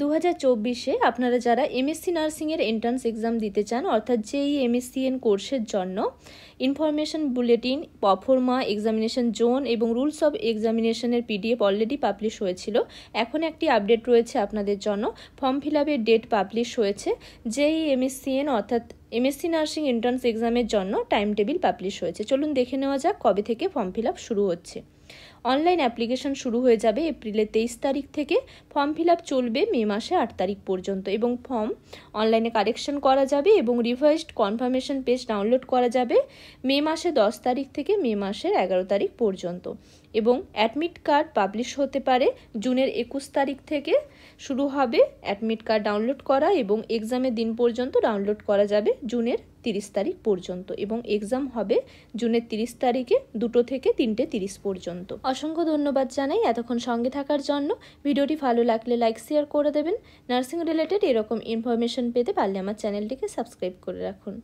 2024-এ আপনারা যারা MSc নার্সিংয়ের entrance exam দিতে চান অর্থাৎ জেই এমএসসিএন কোর্সের জন্য information bulletin, proforma, examination zone এবং রুলস অফ এক্সামিনেশনের পিডিএফ অলরেডি পাবলিশ হয়েছিল। এখন একটি আপডেট রয়েছে আপনাদের জন্য, ফর্ম ফিল আপের ডেট পাবলিশ হয়েছে। জেই এমএসসিএন অর্থাৎ এমএসসি নার্সিং এন্ট্রান্স এক্সামের জন্য টাইম টেবিল পাবলিশ হয়েছে। চলুন দেখে নেওয়া যাক কবে থেকে ফর্ম ফিল আপ শুরু হচ্ছে। অনলাইন অ্যাপ্লিকেশন শুরু হয়ে যাবে এপ্রিলের 23 তারিখ থেকে। ফর্ম ফিল আপ চলবে মে মাসে 8 তারিখ পর্যন্ত এবং ফর্ম অনলাইনে কারেকশন করা যাবে এবং রিভাইজড কনফার্মেশন পেজ ডাউনলোড করা যাবে মে মাসে 10 তারিখ থেকে মে মাসের 11 তারিখ পর্যন্ত। এবং অ্যাডমিট কার্ড পাবলিশ হতে পারে জুনের 21 তারিখ থেকে শুরু হবে অ্যাডমিট কার্ড ডাউনলোড করা এবং এক্সামের দিন পর্যন্ত ডাউনলোড করা যাবে জুনের 30 তারিখ পর্যন্ত এবং এক্সাম হবে জুনের 30 তারিখে 2টো থেকে 3:30 পর্যন্ত। অসংখ্য ধন্যবাদ জানাই এতক্ষণ সঙ্গে থাকার জন্য। ভিডিওটি ভালো লাগলে লাইক শেয়ার করে দেবেন। নার্সিং রিলেটেড এরকম ইনফরমেশন পেতে পারলে আমার চ্যানেলটিকে সাবস্ক্রাইব করে রাখুন।